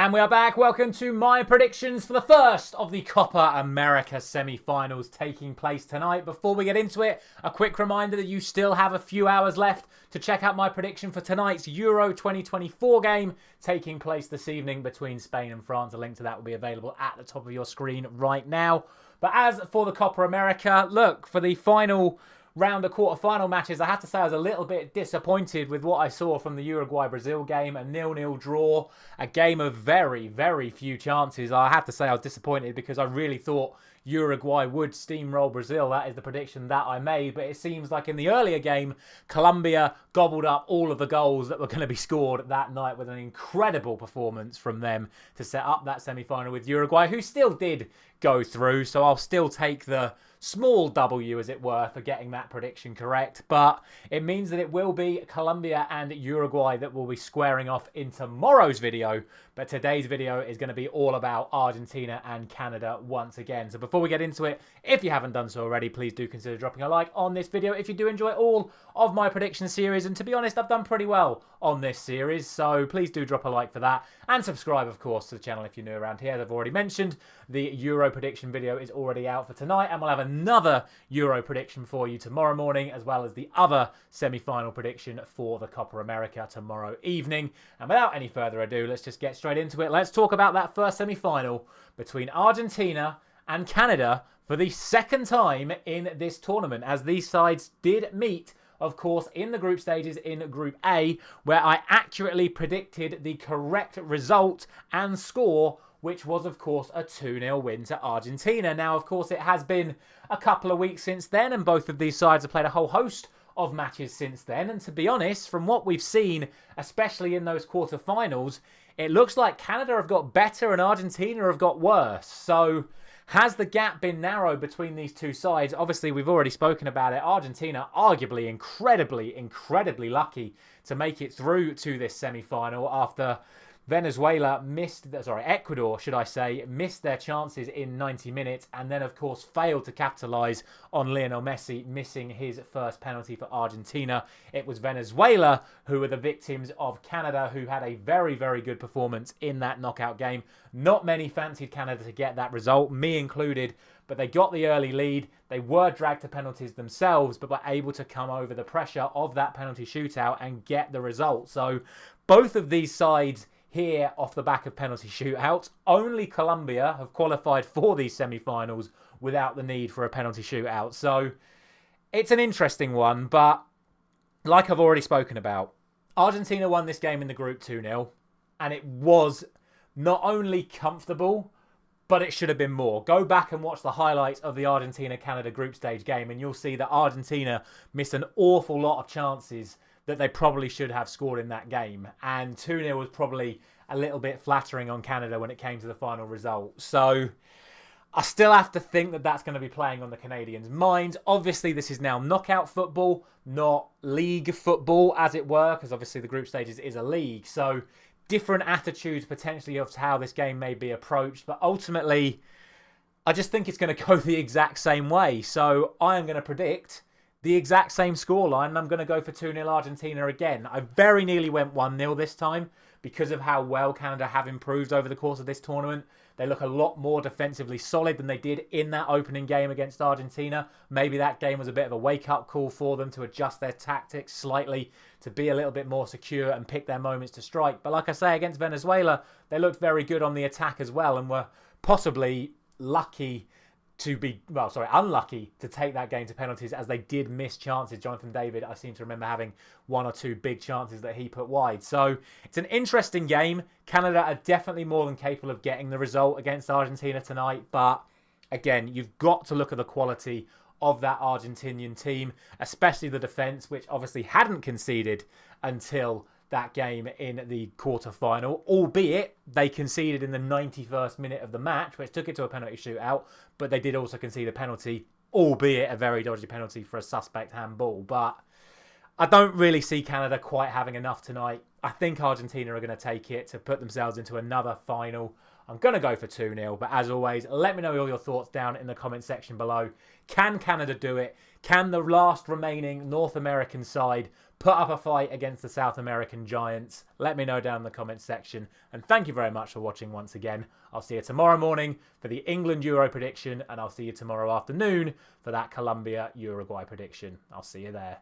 And we are back. Welcome to my predictions for the first of the Copa America semi-finals taking place tonight. Before we get into it, a quick reminder that you still have a few hours left to check out my prediction for tonight's Euro 2024 game taking place this evening between Spain and France. A link to that will be available at the top of your screen right now. But as for the Copa America, look, for the final round of quarter-final matches, I have to say I was a little bit disappointed with what I saw from the Uruguay-Brazil game. A 0-0 draw, a game of very, very few chances. I have to say I was disappointed because I really thought Uruguay would steamroll Brazil. That is the prediction that I made. But it seems like in the earlier game, Colombia gobbled up all of the goals that were going to be scored that night with an incredible performance from them to set up that semi-final with Uruguay, who still did go through. So I'll still take the small W, as it were, for getting that prediction correct. But it means that it will be Colombia and Uruguay that will be squaring off in tomorrow's video. But today's video is going to be all about Argentina and Canada once again. So before we get into it, if you haven't done so already, please do consider dropping a like on this video if you do enjoy all of my prediction series. And to be honest, I've done pretty well on this series, so please do drop a like for that. And subscribe, of course, to the channel if you're new around here. As I've already mentioned, the Euro prediction video is already out for tonight, and we'll have another Euro prediction for you tomorrow morning, as well as the other semi-final prediction for the Copa America tomorrow evening. And without any further ado, let's just get straight into it. Let's talk about that first semi-final between Argentina and Canada for the second time in this tournament, as these sides did meet, of course, in the group stages in Group A, where I accurately predicted the correct result and score, which was, of course, a 2-0 win to Argentina. Now, of course, it has been a couple of weeks since then, and both of these sides have played a whole host of matches since then. And to be honest, from what we've seen, especially in those quarterfinals, it looks like Canada have got better and Argentina have got worse. So has the gap been narrowed between these two sides? Obviously, we've already spoken about it. Argentina, arguably incredibly lucky to make it through to this semi-final after Ecuador, should I say, missed their chances in 90 minutes and then, of course, failed to capitalise on Lionel Messi missing his first penalty for Argentina. It was Venezuela who were the victims of Canada, who had a very, very good performance in that knockout game. Not many fancied Canada to get that result, me included, but they got the early lead. They were dragged to penalties themselves, but were able to come over the pressure of that penalty shootout and get the result. So both of these sides here off the back of penalty shootouts. Only Colombia have qualified for these semi-finals without the need for a penalty shootout. So it's an interesting one, but like I've already spoken about, Argentina won this game in the group 2-0, and it was not only comfortable, but it should have been more. Go back and watch the highlights of the Argentina-Canada group stage game, and you'll see that Argentina missed an awful lot of chances that they probably should have scored in that game. And 2-0 was probably a little bit flattering on Canada when it came to the final result. So I still have to think that that's going to be playing on the Canadians' minds. Obviously, this is now knockout football, not league football, as it were, because obviously the group stages is a league. So different attitudes potentially of how this game may be approached. But ultimately, I just think it's going to go the exact same way. So I am going to predict the exact same scoreline, and I'm going to go for 2-0 Argentina again. I very nearly went 1-0 this time because of how well Canada have improved over the course of this tournament. They look a lot more defensively solid than they did in that opening game against Argentina. Maybe that game was a bit of a wake-up call for them to adjust their tactics slightly, to be a little bit more secure and pick their moments to strike. But like I say, against Venezuela, they looked very good on the attack as well and were possibly unlucky to take that game to penalties, as they did miss chances. Jonathan David, I seem to remember having one or two big chances that he put wide. So it's an interesting game. Canada are definitely more than capable of getting the result against Argentina tonight. But again, you've got to look at the quality of that Argentinian team, especially the defence, which obviously hadn't conceded until that game in the quarter-final, albeit they conceded in the 91st minute of the match, which took it to a penalty shootout, but they did also concede a penalty, albeit a very dodgy penalty for a suspect handball. But I don't really see Canada quite having enough tonight. I think Argentina are going to take it to put themselves into another final. I'm going to go for 2-0, but as always, let me know all your thoughts down in the comment section below. Can Canada do it? Can the last remaining North American side put up a fight against the South American giants? Let me know down in the comments section. And thank you very much for watching once again. I'll see you tomorrow morning for the England Euro prediction, and I'll see you tomorrow afternoon for that Colombia Uruguay prediction. I'll see you there.